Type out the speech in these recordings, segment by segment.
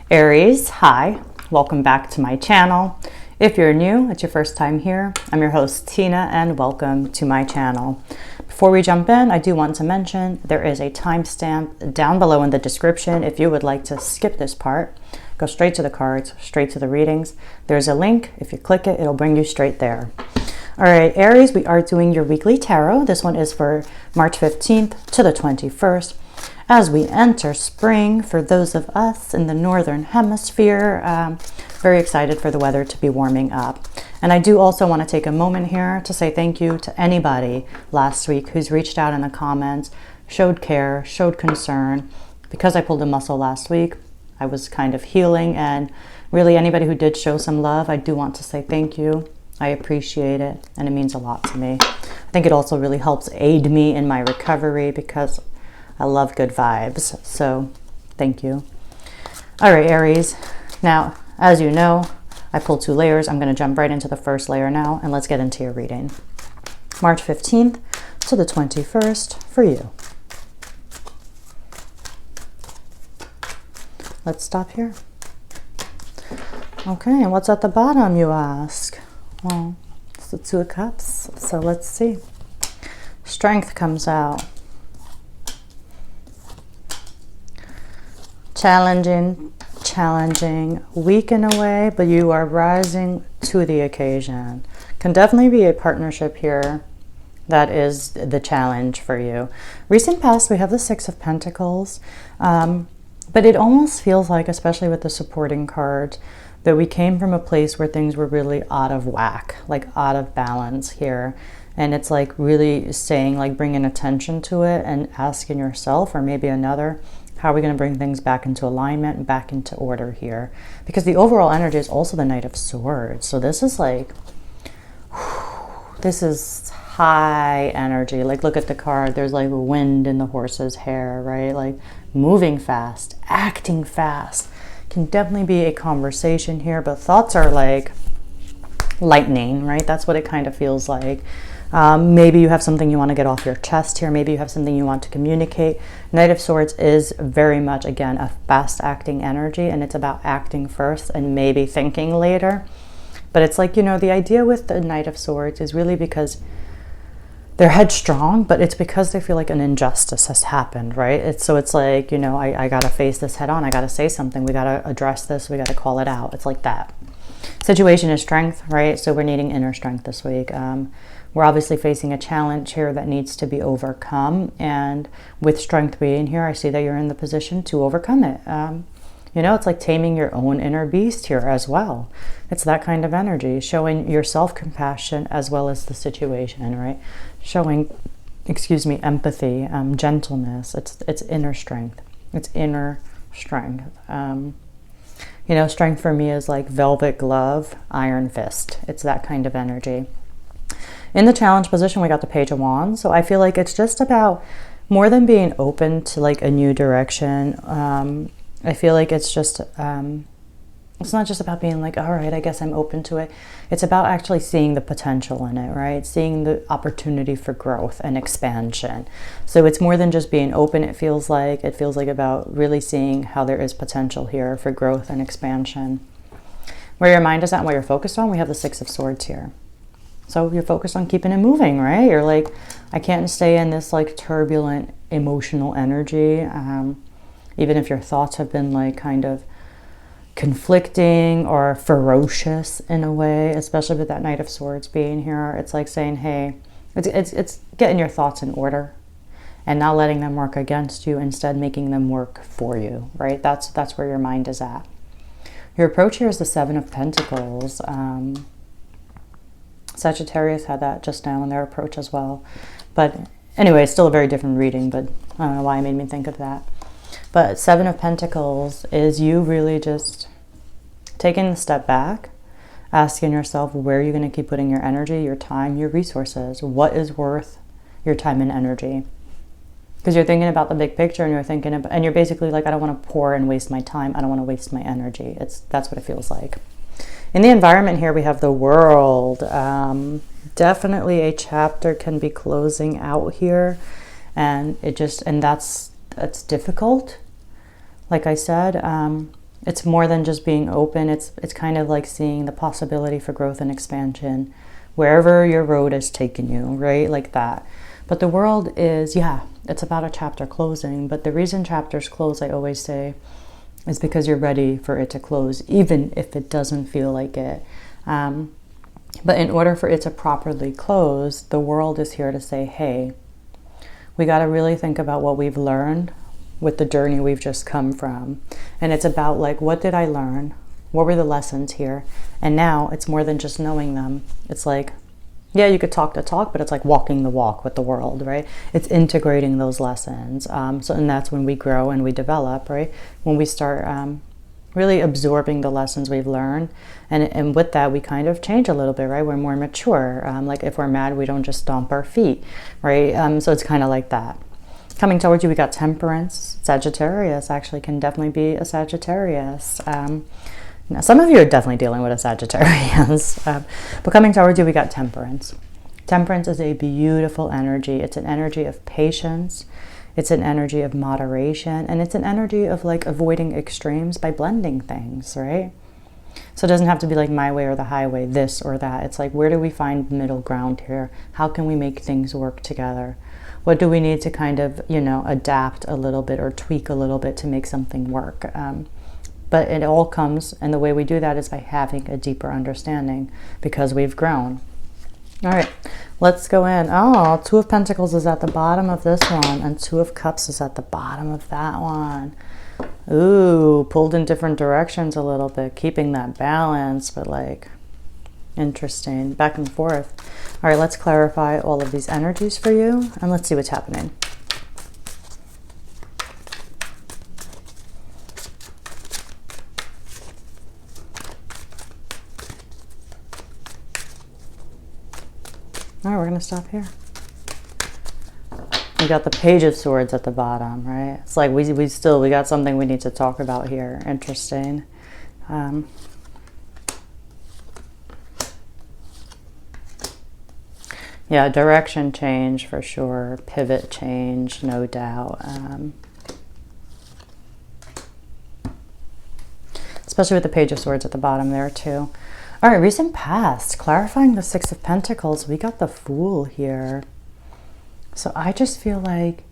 Aries, hi, welcome back to my channel. If you're new, it's your first time here, I'm your host Tina and welcome to my channel. Before we jump in, I do want to mention there is a timestamp down below in the description if you would like to skip this part. Go straight to the cards, straight to the readings. There's a link. If you click it, it'll bring you straight there. All right, Aries, we are doing your weekly tarot. This one is for March 15th to the 21st. As we enter spring, for those of us in the Northern Hemisphere, very excited for the weather to be warming up. And I do also want to take a moment here to say thank you to anybody last week who's reached out in the comments, showed care, showed concern. Because I pulled a muscle last week, I was kind of healing, and really anybody who did show some love, I do want to say thank you. I appreciate it, and it means a lot to me. I think it also really helps aid me in my recovery because I love good vibes, so thank you. All right, Aries. Now, as you know, I pulled 2 layers. I'm going to jump right into the first layer now, and let's get into your reading. March 15th to the 21st for you. Let's stop here. Okay, and what's at the bottom, you ask? Well, it's the 2 of Cups, so let's see. Strength comes out. Challenging, weak in a way, but you are rising to the occasion. Can definitely be a partnership here that is the challenge for you. Recent past, we have the 6 of Pentacles, but it almost feels like, especially with the supporting card, that we came from a place where things were really out of whack, like out of balance here. And it's like really saying, like bringing attention to it and asking yourself or maybe another, how are we going to bring things back into alignment and back into order here? Because the overall energy is also the Knight of Swords. So this is like, this is high energy. Like look at the card. There's like wind in the horse's hair, right? Like moving fast, acting fast. Can definitely be a conversation here, but thoughts are like lightning, right? That's what it kind of feels like. Maybe you have something you want to get off your chest here. Maybe you have something you want to communicate. Knight of Swords is very much, again, a fast acting energy, and it's about acting first and maybe thinking later. But it's like, you know, the idea with the Knight of Swords is really because they're headstrong, but it's because they feel like an injustice has happened, right? So it's like, you know, I got to face this head on. I got to say something. We got to address this. We got to call it out. It's like that. Situation is strength, right? So we're needing inner strength this week. We're obviously facing a challenge here that needs to be overcome. And with strength being here, I see that you're in the position to overcome it. You know, it's like taming your own inner beast here as well. It's that kind of energy, showing your self-compassion as well as the situation, right? Showing, empathy, gentleness. It's inner strength. It's inner strength. You know, strength for me is like velvet glove, iron fist. It's that kind of energy. In the challenge position, we got the Page of Wands. So I feel like it's just about more than being open to like a new direction. I feel like it's just, it's not just about being like, all right, I guess I'm open to it. It's about actually seeing the potential in it, right? Seeing the opportunity for growth and expansion. So it's more than just being open, it feels like. It feels like about really seeing how there is potential here for growth and expansion. Where your mind is at and what you're focused on, we have the 6 of Swords here. So you're focused on keeping it moving, right? You're like, I can't stay in this like turbulent emotional energy. Even if your thoughts have been like kind of conflicting or ferocious in a way, especially with that Knight of Swords being here, it's like saying, hey, it's getting your thoughts in order and not letting them work against you, instead making them work for you, right? That's where your mind is at. Your approach here is the 7 of Pentacles. Sagittarius had that just now in their approach as well. But anyway, it's still a very different reading, but I don't know why it made me think of that. But 7 of Pentacles is you really just taking a step back, asking yourself where you're going to keep putting your energy, your time, your resources. What is worth your time and energy? Because you're thinking about the big picture, and you're thinking about, and you're basically like, I don't want to pour and waste my time. I don't want to waste my energy. That's what it feels like. In the environment here, we have the World. Definitely a chapter can be closing out here, and that's difficult. Like I said, It's more than just being open. It's kind of like seeing the possibility for growth and expansion wherever your road has taken you, right? Like that. But the world is, yeah, it's about a chapter closing. But the reason chapters close, I always say, is because you're ready for it to close, even if it doesn't feel like it. But in order for it to properly close, the world is here to say, hey, we got to really think about what we've learned with the journey we've just come from. And it's about like, what did I learn? What were the lessons here? And now it's more than just knowing them. It's like, yeah, you could talk the talk, but it's like walking the walk with the world, right? It's integrating those lessons. And that's when we grow and we develop, right? When we start really absorbing the lessons we've learned. And with that, we kind of change a little bit, right? We're more mature. Like if we're mad, we don't just stomp our feet, right? So it's kind of like that. Coming towards you, we got Temperance. Sagittarius actually can definitely be a Sagittarius. Now, some of you are definitely dealing with a Sagittarius. But coming towards you, we got Temperance. Temperance is a beautiful energy. It's an energy of patience. It's an energy of moderation. And it's an energy of like avoiding extremes by blending things, right? So it doesn't have to be like my way or the highway, this or that. It's like, where do we find middle ground here? How can we make things work together? What do we need to kind of, adapt a little bit or tweak a little bit to make something work? But it all comes, and the way we do that is by having a deeper understanding because we've grown. All right, let's go in. Oh, Two of Pentacles is at the bottom of this one, and Two of Cups is at the bottom of that one. Ooh, pulled in different directions a little bit, keeping that balance, but like, interesting, back and forth. All right, let's clarify all of these energies for you, and let's see what's happening. All right, we're going to stop here. We got the Page of Swords at the bottom, right? It's like we got something we need to talk about here. Interesting. Yeah, direction change for sure. Pivot change, no doubt. Especially with the Page of Swords at the bottom there too. All right, recent past. Clarifying the Six of Pentacles. We got the Fool here. So I just feel like,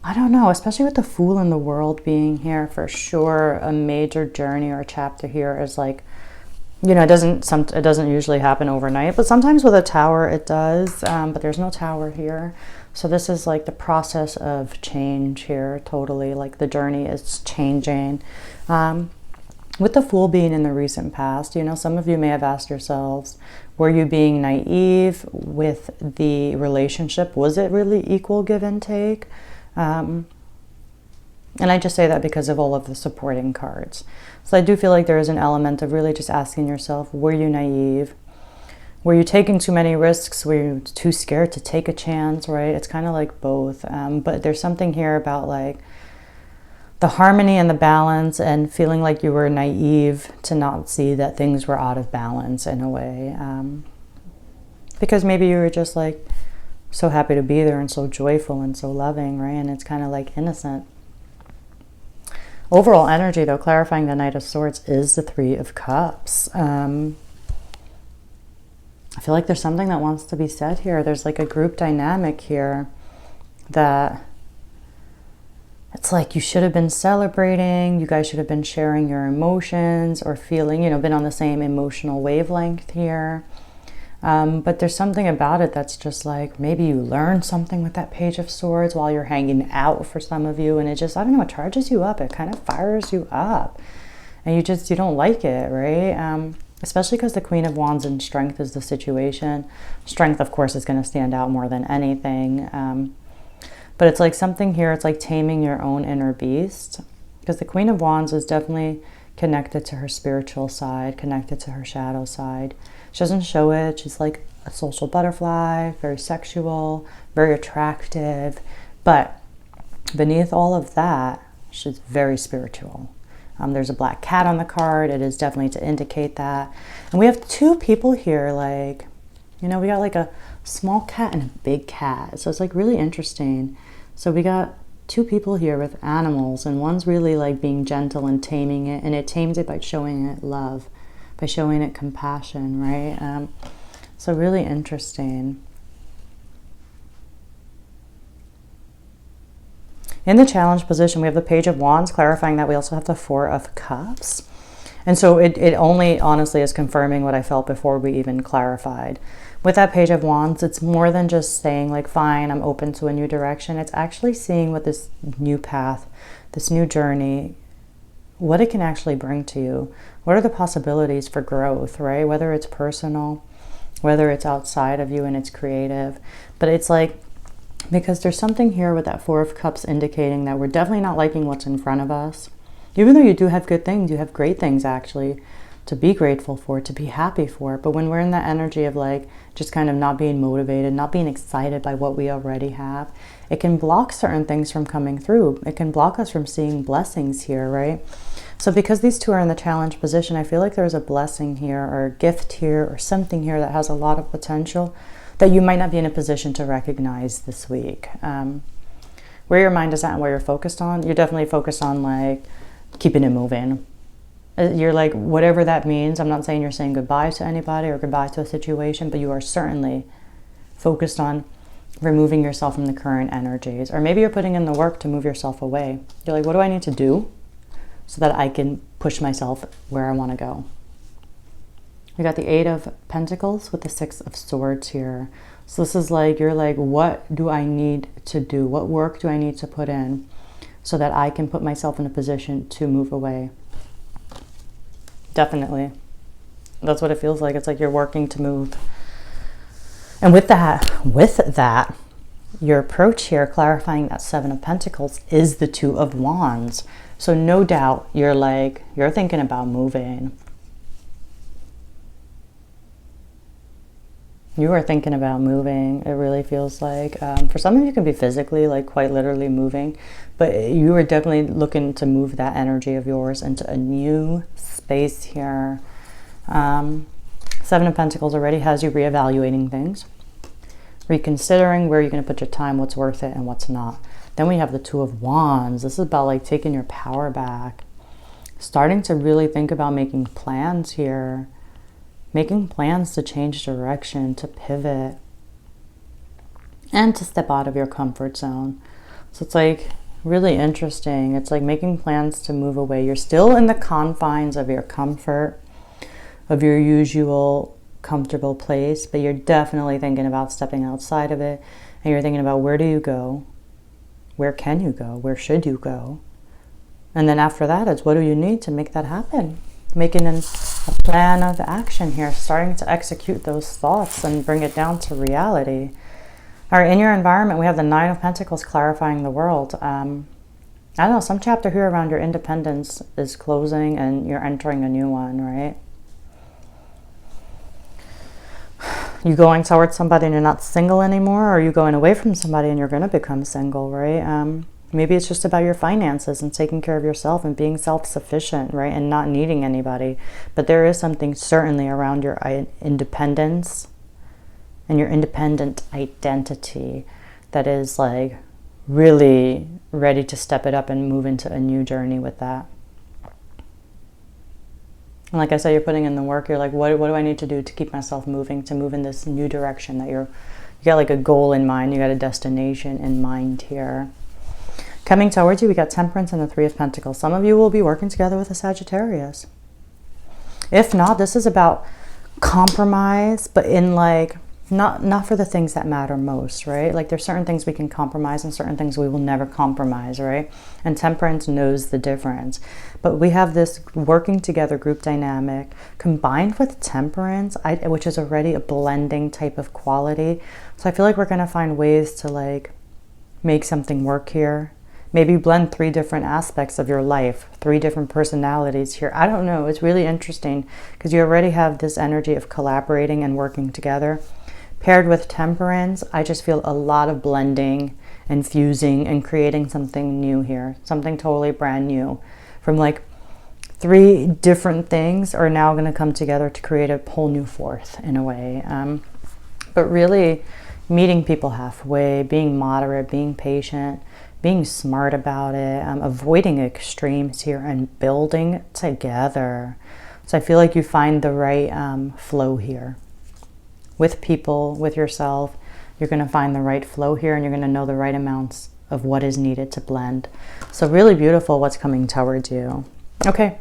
I don't know, especially with the Fool in the world being here, for sure a major journey or chapter here is like, it doesn't usually happen overnight, but sometimes with a Tower it does, but there's no Tower here. So this is like the process of change here, totally, like the journey is changing. With the Fool being in the recent past, some of you may have asked yourselves, were you being naive with the relationship? Was it really equal give and take? And I just say that because of all of the supporting cards. So I do feel like there is an element of really just asking yourself, were you naive? Were you taking too many risks? Were you too scared to take a chance, right? It's kind of like both. But there's something here about like the harmony and the balance, and feeling like you were naive to not see that things were out of balance in a way. Because maybe you were just like so happy to be there and so joyful and so loving, right? And it's kind of like innocent. Overall energy, though, clarifying the Knight of Swords is the Three of Cups. I feel like there's something that wants to be said here. There's like a group dynamic here that it's like you should have been celebrating. You guys should have been sharing your emotions or feeling, been on the same emotional wavelength here. But there's something about it that's just like, maybe you learned something with that Page of Swords while you're hanging out for some of you. And it just, I don't know, it charges you up. It kind of fires you up. And you don't like it, right? Especially because the Queen of Wands and Strength is the situation. Strength, of course, is going to stand out more than anything. But it's like something here, it's like taming your own inner beast. Because the Queen of Wands is definitely connected to her spiritual side, connected to her shadow side. She doesn't show it. She's like a social butterfly, very sexual, very attractive. But beneath all of that, she's very spiritual. There's a black cat on the card. It is definitely to indicate that. And we have two people here, like, we got like a small cat and a big cat. So it's like really interesting. So we got two people here with animals, and one's really like being gentle and taming it, and it tames it by showing it love, by showing it compassion, right? So really interesting. In the challenge position, we have the Page of Wands, clarifying that we also have the Four of Cups. And so it only honestly is confirming what I felt before we even clarified. With that Page of Wands, it's more than just saying like, fine, I'm open to a new direction. It's actually seeing what this new path, this new journey, what it can actually bring to you. What are the possibilities for growth, right? Whether it's personal, whether it's outside of you and it's creative. But it's like, because there's something here with that Four of Cups indicating that we're definitely not liking what's in front of us. Even though you do have good things, you have great things actually to be grateful for, to be happy for. But when we're in that energy of like just kind of not being motivated, not being excited by what we already have, it can block certain things from coming through. It can block us from seeing blessings here, right? So because these two are in the challenge position, I feel like there's a blessing here or a gift here or something here that has a lot of potential that you might not be in a position to recognize this week. Where your mind is at and where you're focused on, you're definitely focused on like keeping it moving. You're like, whatever that means. I'm not saying you're saying goodbye to anybody or goodbye to a situation, but you are certainly focused on removing yourself from the current energies. Or maybe you're putting in the work to move yourself away. You're like, what do I need to do so that I can push myself where I want to go? We got the Eight of Pentacles with the Six of Swords here. So this is like, you're like, what do I need to do? What work do I need to put in so that I can put myself in a position to move away? Definitely. That's what it feels like. It's like you're working to move. And with that, your approach here, clarifying that Seven of Pentacles, is the Two of Wands. So no doubt you're thinking about moving. You are thinking about moving. It really feels like, for some of you, it can be physically, like quite literally moving, but you are definitely looking to move that energy of yours into a new space here. Seven of Pentacles already has you reevaluating things, reconsidering where you're going to put your time, what's worth it and what's not. Then we have the Two of Wands. This is about like taking your power back, starting to really think about making plans here. Making plans to change direction, to pivot, and to step out of your comfort zone. So it's like really interesting. It's like making plans to move away. You're still in the confines of your comfort, of your usual comfortable place, but you're definitely thinking about stepping outside of it. And you're thinking about, where do you go? Where can you go? Where should you go? And then after that, it's what do you need to make that happen? Making a plan of action here, starting to execute those thoughts and bring it down to reality. All right, in your environment, we have the Nine of Pentacles clarifying the world. I don't know, some chapter here around your independence is closing and you're entering a new one, right? You going towards somebody and you're not single anymore, or are you going away from somebody and you're going to become single, right? Maybe it's just about your finances and taking care of yourself and being self-sufficient, right? And not needing anybody. But there is something certainly around your independence and your independent identity that is like really ready to step it up and move into a new journey with that. And like I said, you're putting in the work. You're like, what do I need to do to keep myself moving, to move in this new direction that you got like a goal in mind. You got a destination in mind here. Coming towards you, we got Temperance and the Three of Pentacles. Some of you will be working together with a Sagittarius. If not, this is about compromise, but in like, not for the things that matter most, right? Like there's certain things we can compromise and certain things we will never compromise, right? And Temperance knows the difference. But we have this working together group dynamic combined with Temperance, which is already a blending type of quality. So I feel like we're going to find ways to like make something work here. Maybe blend three different aspects of your life, three different personalities here. I don't know. It's really interesting because you already have this energy of collaborating and working together. Paired with Temperance, I just feel a lot of blending and fusing and creating something new here. Something totally brand new. From like three different things are now going to come together to create a whole new fourth in a way. But really meeting people halfway, being moderate, being patient, being smart about it, avoiding extremes here, and building together. So I feel like you find the right flow here. With people, with yourself, you're going to find the right flow here, and you're going to know the right amounts of what is needed to blend. So really beautiful what's coming towards you. Okay,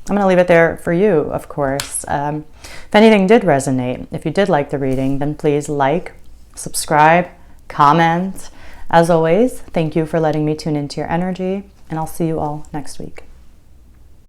I'm going to leave it there for you, of course. If anything did resonate, if you did like the reading, then please like, subscribe, comment. As always, thank you for letting me tune into your energy, and I'll see you all next week.